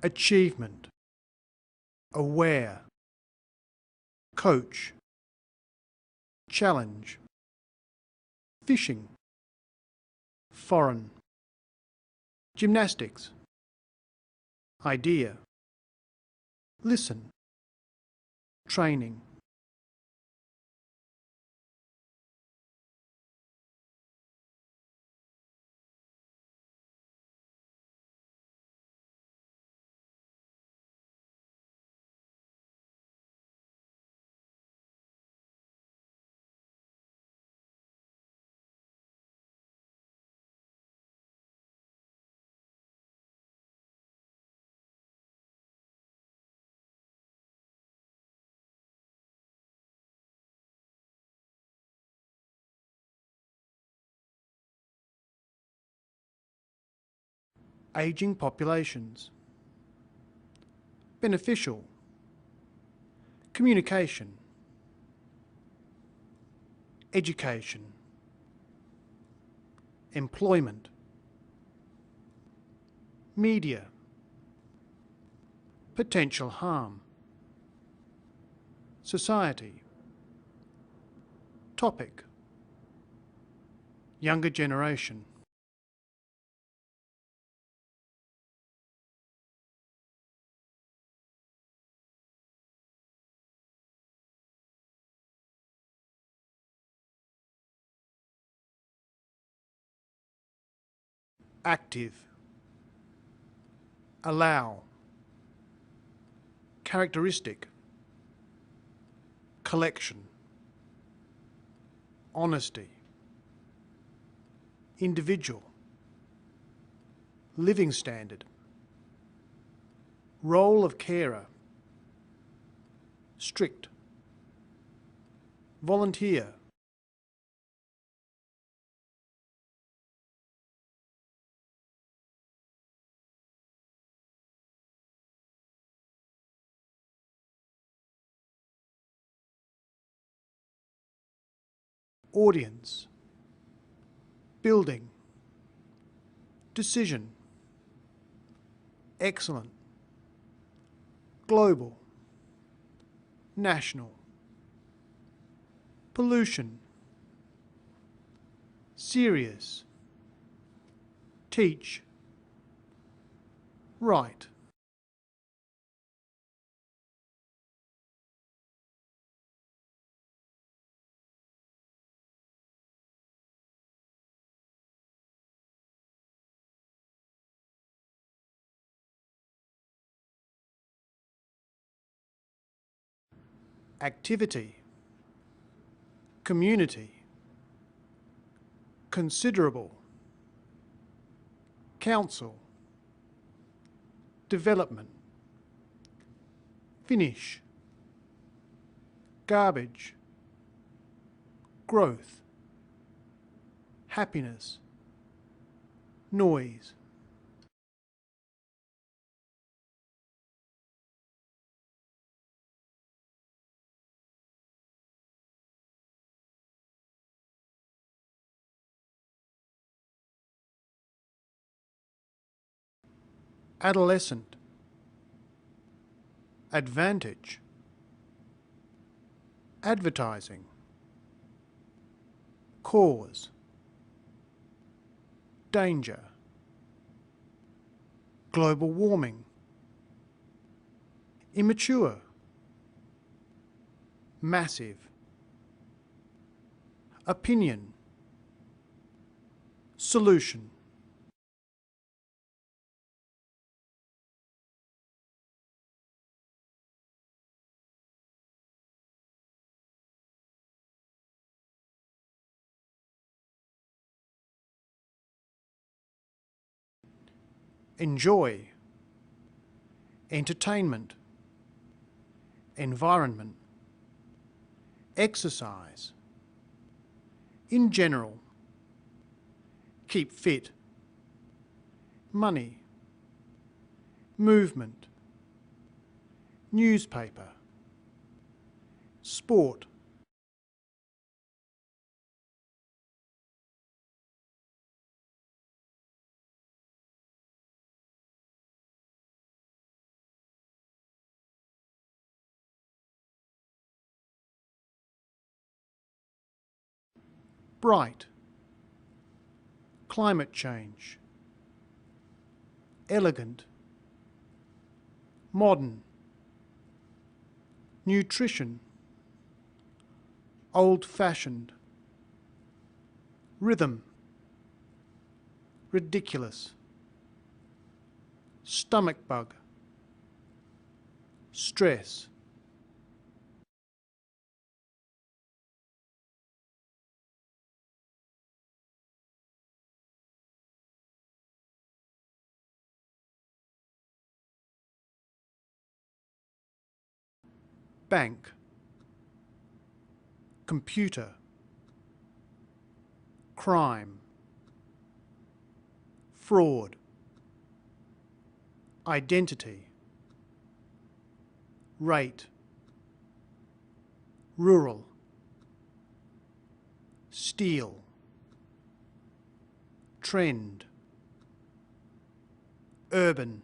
achievement, aware, coach, challenge, fishing, foreign, gymnastics, idea, listen, training. Aging populations, beneficial, communication, education, employment, media, potential harm, society, topic, younger generation. Active, allow, characteristic, collection, honesty, individual, living standard, role of carer, strict, volunteer, audience, building, decision, excellent, global, national, pollution, serious, teach, write. Activity, community, considerable, council, development, finish, garbage, growth, happiness, noise. Adolescent, advantage, advertising, cause, danger, global warming, immature, massive, opinion, solution. Enjoy, entertainment, environment, exercise, in general, keep fit, money, movement, newspaper, sport, bright, climate change, elegant, modern, nutrition, old-fashioned, rhythm, ridiculous, stomach bug, stress. Bank, computer, crime, fraud, identity, rate, rural, steal, trend, urban.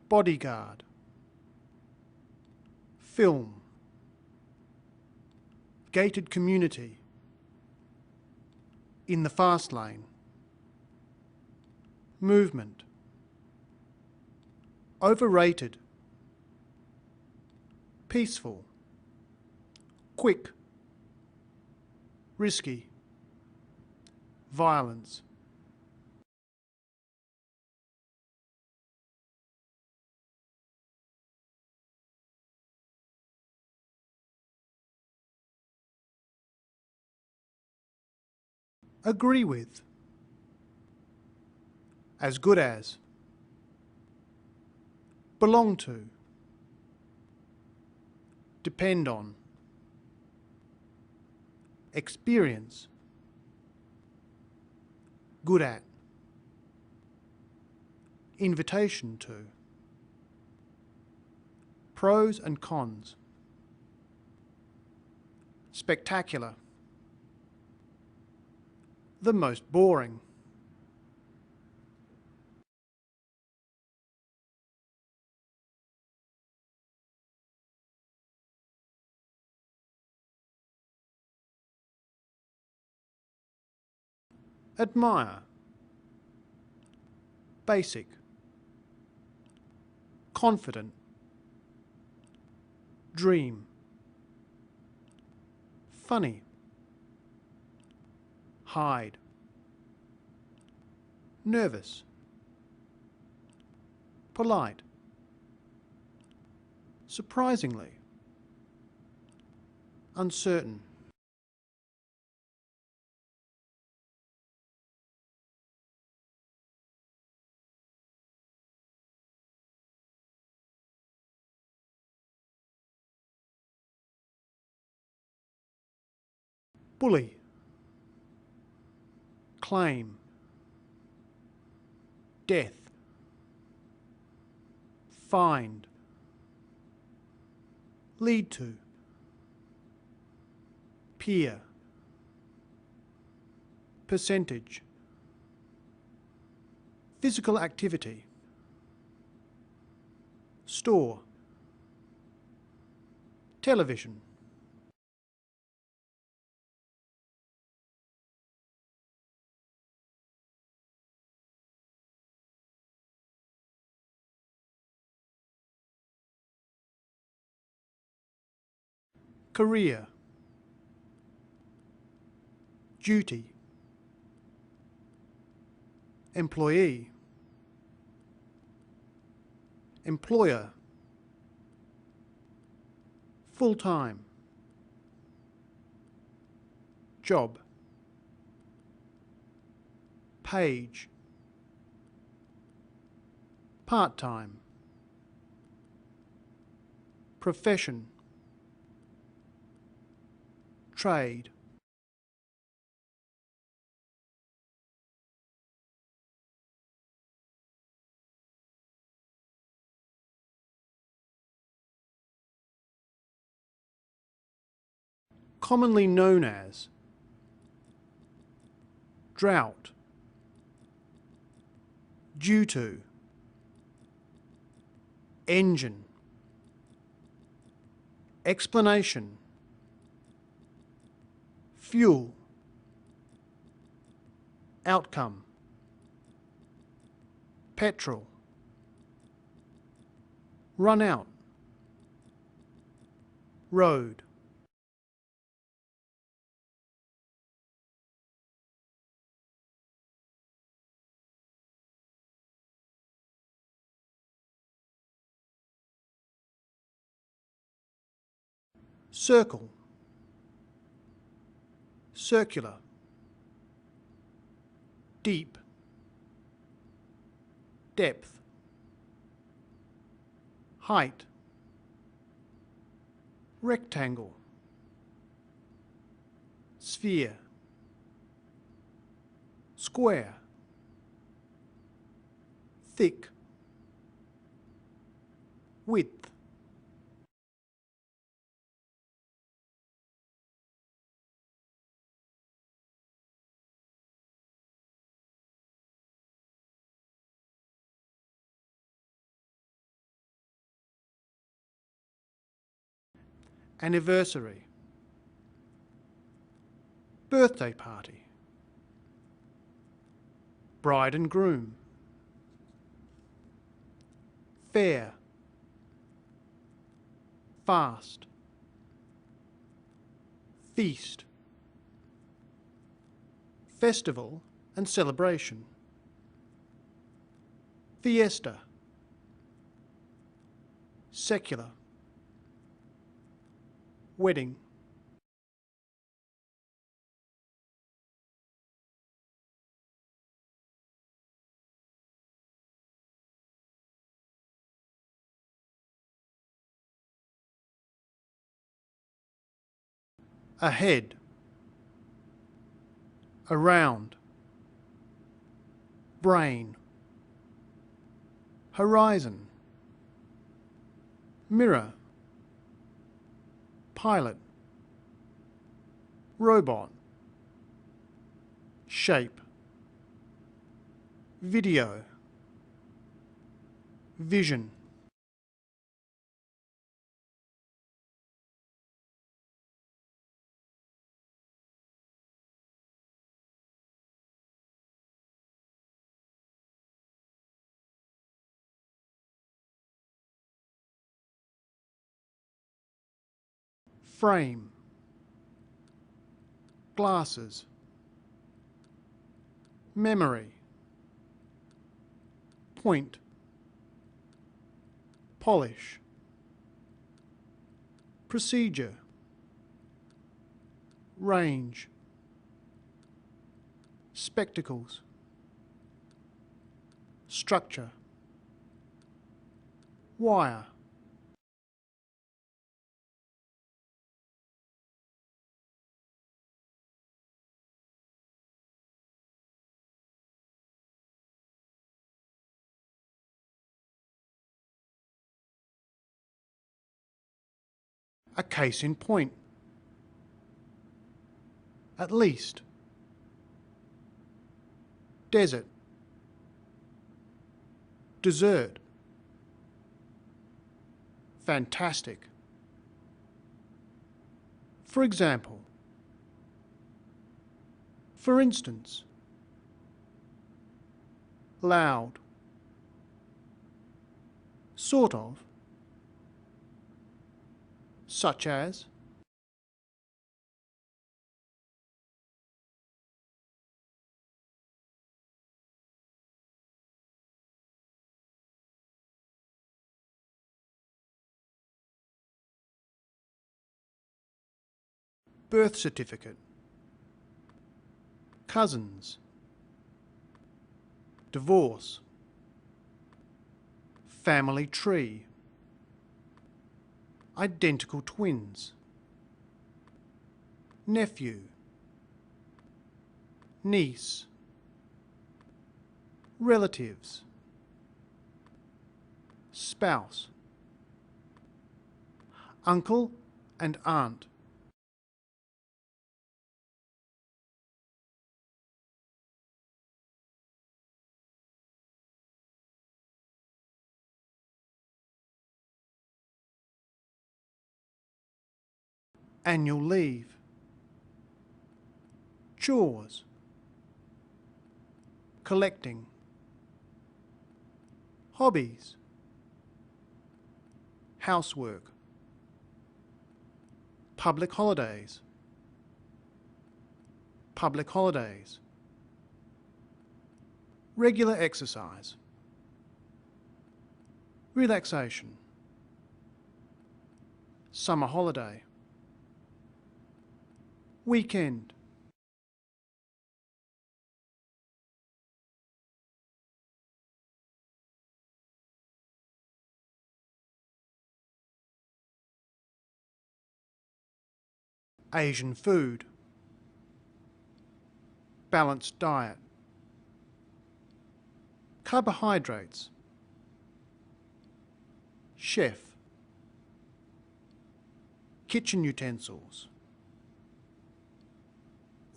Bodyguard, film, gated community, in the fast lane, movement, overrated, peaceful, quick, risky, violence. Agree with, as good as, belong to, depend on, experience, good at, invitation to. Pros and cons. Spectacular. The most boring. Admire. Basic. Confident. Dream. Funny. Hide. Nervous. Polite. Surprisingly. Uncertain. Bully. Claim. Death. Find. Lead to. Peer. Percentage. Physical activity. Store. Television. Career. Duty. Employee. Employer. Full-time. Job. Page. Part-time. Profession. Trade. Commonly known as. drought, due to, engine, explanation, fuel, outcome, petrol, run out, road. Circle, circular, deep, depth, height, rectangle, sphere, square, thick, width. Anniversary, birthday party, bride and groom, fair, fast, feast, festival and celebration, fiesta, secular, wedding. Ahead, around, brain, horizon, mirror, pilot, robot, shape, video, vision. Frame, glasses, memory, point, polish, procedure, range, spectacles, structure, wire. A case in point. At least. Desert. Dessert. Fantastic. For example. For instance. Loud. Sort of. Such as. Birth certificate. Cousins. Divorce. Family tree. Identical twins. Nephew. Niece. Relatives. Spouse. Uncle and aunt. annual leave, chores, collecting, hobbies, housework, public holidays, regular exercise, relaxation, summer holiday, weekend, Asian food, balanced diet, carbohydrates, chef, kitchen utensils,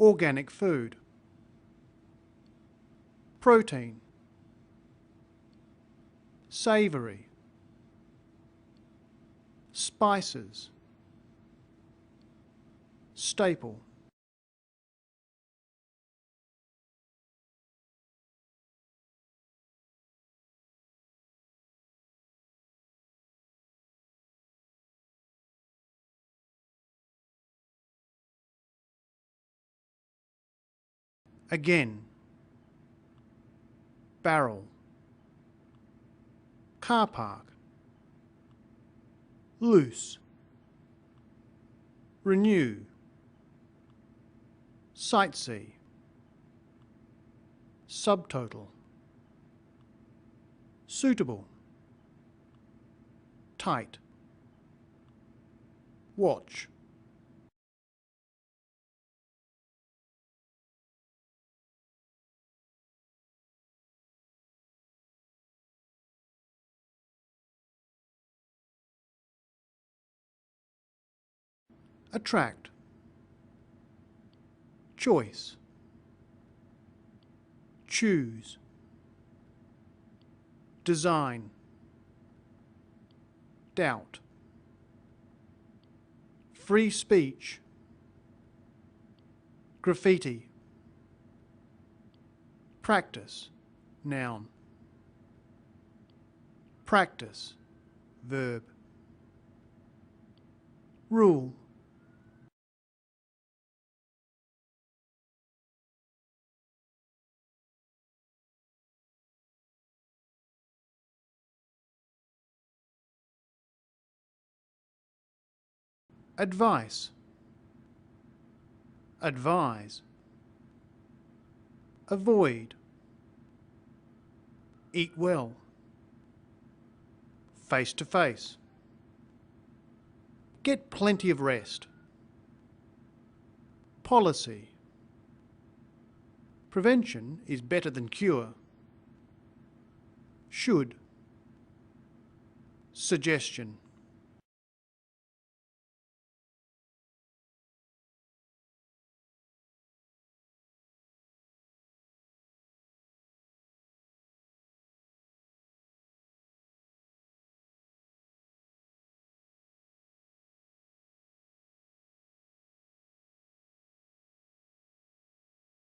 organic food, protein, savoury, spices, staple, again, barrel, car park, loose, renew, sightsee, subtotal, suitable, tight, watch, attract, choice, choose, design, doubt, free speech, graffiti, practice, noun, practice, verb, rule, advice, advise, avoid, eat well, face to face, get plenty of rest, policy, prevention is better than cure, should, suggestion.